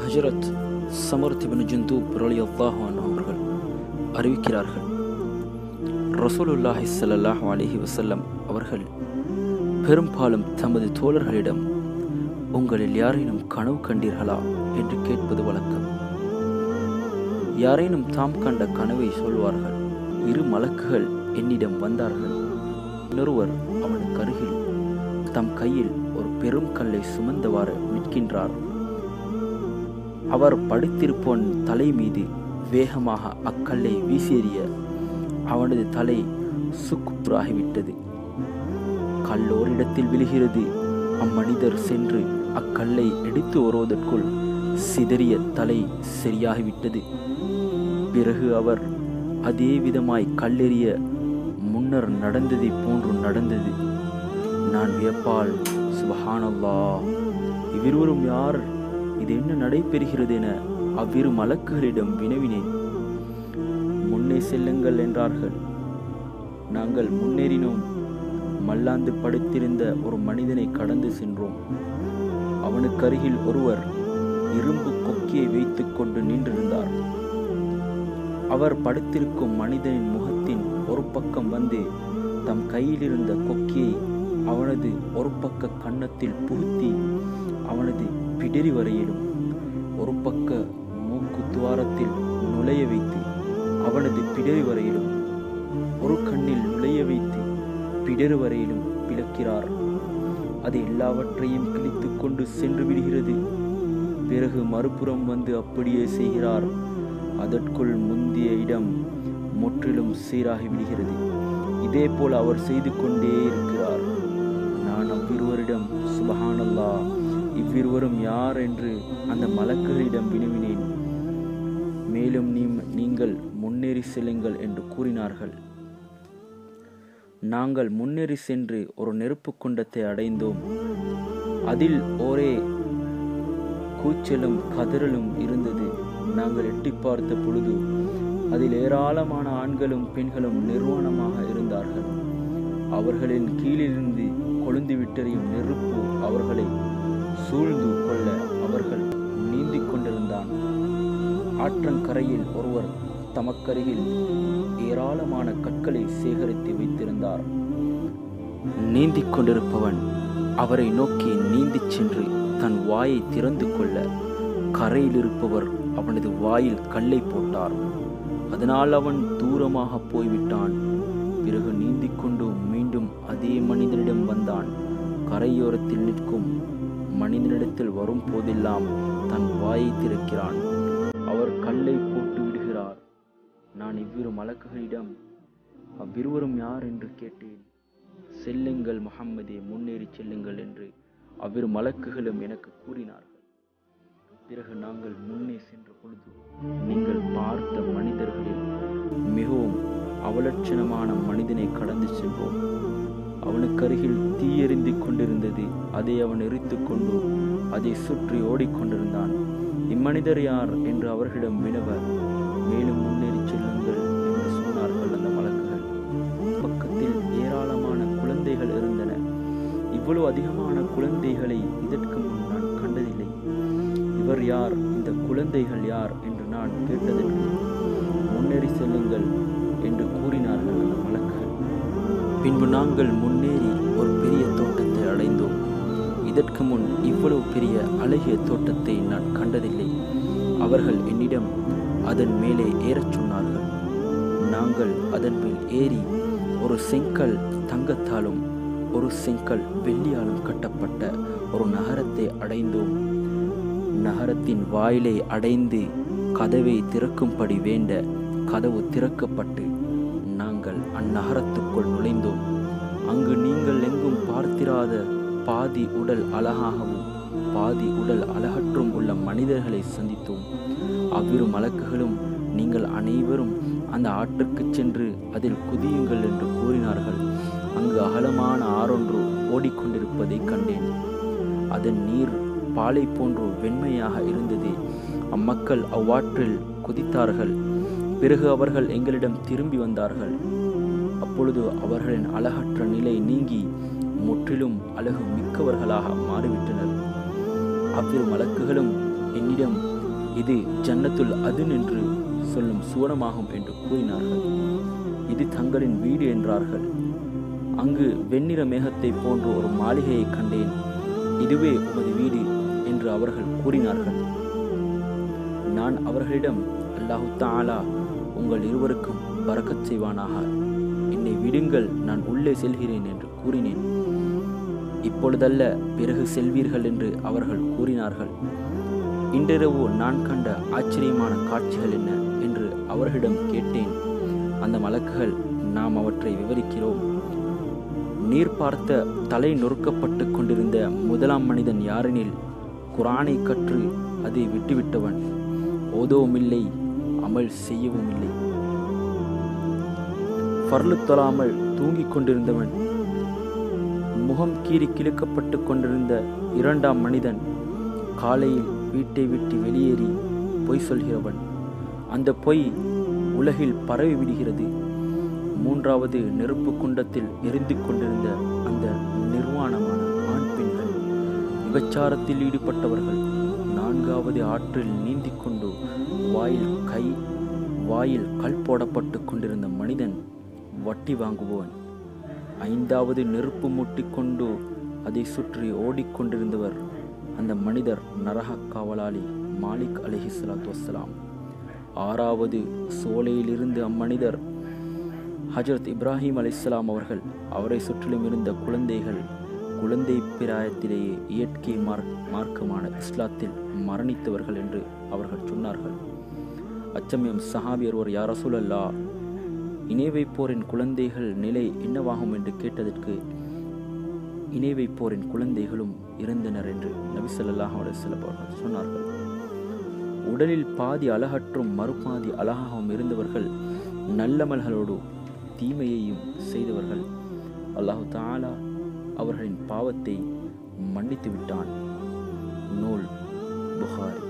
ஹஜ்ரத் சமர்த் இப்னு ஜுந்தூப் ரலியல்லாஹு அன்ஹு அவர்கள் அறிவிக்கிறார்கள், ரசூலுல்லாஹி ஸல்லல்லாஹு அலைஹி வஸல்லம் அவர்கள் பெரும்பாலும் தமது தோழர்களிடம், உங்களில் யாரேனும் கனவு கண்டீர்களா என்று கேட்பது வழக்கம். யாரேனும் தாம் கண்ட கனவை சொல்வார்கள். 2 மலக்குகள் என்னிடம் வந்தார்கள். இன்னொருவர் அவனுக்கு அருகில் தம் கையில் ஒரு பெரும் கல்லை சுமந்தவாறு நிற்கின்றார். அவர் படுத்திருப்போன் தலை மீது வேகமாக அக்கல்லை வீசியெறிய அவனது தலை சுக்குராகிவிட்டது. கல்லோரிடத்தில் விழுகிறது. அம்மனிதர் சென்று அக்கல்லை எடுத்து வருவதற்குள் சிதறிய தலை சரியாகிவிட்டது. பிறகு அவர் அதே விதமாய் கல்லெறிய முன்னர் நடந்ததை போன்று நடந்தது. நான் வியப்பால், சுபஹானல்லாஹ், இவ்விருவரும் யார், இது என்ன நடைபெறுகிறது என அவ்விரு மலக்குகளிடம் வினவினேன். முன்னே செல்லுங்கள் என்றார்கள். நாங்கள் முன்னேறினோம். மல்லாந்து படுத்திருந்த ஒரு மனிதனை கடந்து சென்றோம். அவனுக்கு அருகில் ஒருவர் இரும்பு கொக்கியை வைத்துக் கொண்டு நின்றிருந்தார். அவர் படுத்திருக்கும் மனிதனின் முகத்தின் ஒரு பக்கம் வந்து தம் கையில் இருந்த கொக்கியை அவனது ஒரு பக்க கன்னத்தில் புகுத்தி அவனது பிடரி வரையிலும் ஒரு பக்க மூக்கு துவாரத்தில் நுழைய வைத்து அவனது பிடரி வரையிலும் ஒரு கண்ணில் நுழைய வைத்து பிடரு வரையிலும் பிளக்கிறார். அது எல்லாவற்றையும் கிழித்து கொண்டு சென்று விடுகிறது. பிறகு மறுபுறம் வந்து அப்படியே செய்கிறார். அதற்குள் முந்திய இடம் முற்றிலும் சீராகி விடுகிறது. இதே போல் அவர் செய்து கொண்டே இருக்கிறார். நான் அவ்விருவரிடம், சுபஹானல்லாஹ், இவ்விருவரும் யார் என்று அந்த மலக்குகளிடம் வினவினேன். மேலும் நீங்கள் முன்னேறி செல்லுங்கள் என்று கூறினார்கள். நாங்கள் முன்னேறி சென்று ஒரு நெருப்பு குண்டத்தை அடைந்தோம். அதில் ஒரே கூச்சலும் கதறலும் இருந்தது. நாங்கள் எட்டி பார்த்த பொழுது அதில் ஏராளமான ஆண்களும் பெண்களும் நிர்வாணமாக இருந்தார்கள். அவர்களின் கீழிருந்து கொழுந்து விட்டெறியும் நெருப்பு அவர்களை சூழ்ந்து கொள்ள அவர்கள் நீந்தி கொண்டிருந்தான். ஆற்றங்கரையில் ஒருவர் தமக்கருகில் ஏராளமான கற்களை சேகரித்து வைத்திருந்தார். நீந்திக் கொண்டிருப்பவன் அவரை நோக்கி நீந்திச் சென்று தன் வாயை திறந்து கொள்ள கரையில் இருப்பவர் அவனது வாயில் கல்லை போட்டார். அதனால் அவன் தூரமாக போய்விட்டான். பிறகு நீந்திக் கொண்டு மீண்டும் அதே மனிதனிடம் வந்தான். கரையோரத்தில் நிற்கும் மனிதனிடத்தில் வரும் போதெல்லாம் தன் வாயை திறக்கிறான். அவர் கல்லை போட்டு விடுகிறார். நான் இவ்விரு மலக்குகளிடம் அவ்விருவரும் யார் என்று கேட்டேன். செல்லுங்கள் முஹம்மதே, முன்னேறி செல்லுங்கள் என்று அவ்விரு மலக்குகளும் எனக்கு கூறினார்கள். பிறகு நாங்கள் முன்னே சென்ற பொழுது நீங்கள் பார்த்த மனிதர்களில் மிகவும் அவலட்சணமான மனிதனை கடந்து சென்றோம். அவனுக்கு அருகில் தீயெறிந்து கொண்டிருந்தது. அதை அவன் எரித்து கொண்டு அதை சுற்றி ஓடிக்கொண்டிருந்தான். இம்மனிதர் யார் என்று அவர்களிடம் வினவ, மேலும் முன்னேறி செல்லுங்கள் என்று சொன்னார்கள் அந்த மலக்குகள். பக்கத்தில் ஏராளமான குழந்தைகள் இருந்தன. இவ்வளவு அதிகமான குழந்தைகளை இதற்கு முன் நான் கண்டதில்லை. இவர் யார், இந்த குழந்தைகள் யார் என்று நான் கேட்டதற்கு, முன்னேறி செல்லுங்கள் என்று கூறினார்கள் அந்த மலக்குகள். பின்பு நாங்கள் முன்னேறி ஒரு பெரிய தோட்டத்தை அடைந்தோம். இதற்கு முன் இவ்வளவு பெரிய அழகிய தோட்டத்தை நான் கண்டதில்லை. அவர்கள் என்னிடம் அதன் மேலே ஏறச் சொன்னார்கள். நாங்கள் அதன் மேல் ஏறி ஒரு செங்கல் தங்கத்தாலும் ஒரு செங்கல் வெள்ளியாலும் கட்டப்பட்ட ஒரு நகரத்தை அடைந்தோம். நகரத்தின் வாயிலை அடைந்து கதவை திறக்கும்படி வேண்ட கதவு திறக்கப்பட்டு நாங்கள் அந்நகரத்துக்குள் நுழைந்தோம். அங்கு நீங்கள் எங்கும் பார்த்திராத பாதி உடல் அழகாகவும் பாதி உடல் அழகற்றும் உள்ள மனிதர்களை சந்தித்தோம். அவ்விரு மலக்குகளும், நீங்கள் அனைவரும் அந்த ஆற்றுக்கு சென்று அதில் குதியுங்கள் என்று கூறினார்கள். அங்கு அகலமான ஆறொன்று ஓடிக்கொண்டிருப்பதை கண்டேன். அதன் நீர் பாலை போன்று வெண்மையாக இருந்தது. அம்மக்கள் அவ்வாற்றில் குதித்தார்கள். பிறகு அவர்கள் எங்களிடம் திரும்பி வந்தார்கள். அப்பொழுது அவர்களின் அழகற்ற நிலை நீங்கி முற்றிலும் அழகு மிக்கவர்களாக மாறிவிட்டனர். அவ்விரு மலக்குகளும் என்னிடம், இது ஜன்னத்துல் அதுன் என்று சொல்லும் சுவனமாகும் என்று கூறினார்கள். இது தங்களின் வீடு என்றார்கள். அங்கு வெண்ணிற மேகத்தை போன்ற ஒரு மாளிகையை கண்டேன். இதுவே உமது வீடு என்று அவர்கள் கூறினார்கள். நான் அவர்களிடம், அல்லாஹு தஆலா உங்கள் இருவருக்கும் பரக்கத் செய்வானாக, என்னை விடுங்கள், நான் உள்ளே செல்கிறேன் என்று கூறினேன். இப்பொழுதல்ல, பிறகு செல்வீர்கள் என்று அவர்கள் கூறினார்கள். இன்றிரவு நான் கண்ட ஆச்சரியமான காட்சிகள் என்ன என்று அவர்களிடம் கேட்டேன். அந்த மலக்குகள், நாம் அவற்றை விவரிக்கிறோம். நீர் பார்த்த தலை நொறுக்கப்பட்டு கொண்டிருந்த முதலாம் மனிதன் யாரெனில், குர்ஆனை கற்று அதை விட்டுவிட்டவன், ஓதவும் இல்லை, அமல் செய்யவும் இல்லை. ஃபர்லு தொழாமல் தூங்கிக் கொண்டிருந்தவன், முகம் கீறி கிழிக்கப்பட்டு கொண்டிருந்த இரண்டாம் மனிதன், காலையில் வீட்டை விட்டு வெளியேறி பொய் சொல்கிறவன், அந்த பொய் உலகில் பரவி விடுகிறது. மூன்றாவது நெருப்பு குண்டத்தில் எரிந்து கொண்டிருந்த அந்த நிர்வாணமான ஆண் பெண்கள், விபச்சாரத்தில் ஈடுபட்டவர்கள். நான்காவது ஆற்றில் நீந்தி கொண்டு வாயில் கல் போடப்பட்டு கொண்டிருந்த மனிதன், வட்டி வாங்குபவன். ஐந்தாவது நெருப்பு மூட்டிக்கொண்டு அதை சுற்றி ஓடிக்கொண்டிருந்தவர், அந்த மனிதர் நரக காவலாளி மாலிக் அலைஹிஸ்ஸலாத்து வஸ்ஸலாம். ஆறாவது சோலையிலிருந்து அம்மனிதர் ஹஜ்ரத் இப்ராஹிம் அலைஹிஸ்ஸலாம் அவர்கள். அவரை சுற்றிலும் இருந்த குழந்தைகள் குழந்தை பிராயத்திலேயே இயற்கை மார்க்கமான இஸ்லாத்தில் மரணித்தவர்கள் என்று அவர்கள் சொன்னார்கள். அச்சமயம் சஹாபியர் ஒரு, யா ரசூலல்லாஹ், இணை வைப்போரின் குழந்தைகள் நிலை என்னவாகும் என்று கேட்டதற்கு, இணை வைப்போரின் குழந்தைகளும் இறந்தனர் என்று நபி ஸல்லல்லாஹு அலைஹி வஸல்லம் அவர்கள் சொன்னார்கள். உடலில் பாதி அழகற்றும் மறுபாதி அழகாகவும் இருந்தவர்கள் நல்லமல்களோடு தீமையையும் செய்தவர்கள். அல்லாஹு தஆலா அவர்களின் பாவத்தை மன்னித்து விட்டான். நூல் புகாரி.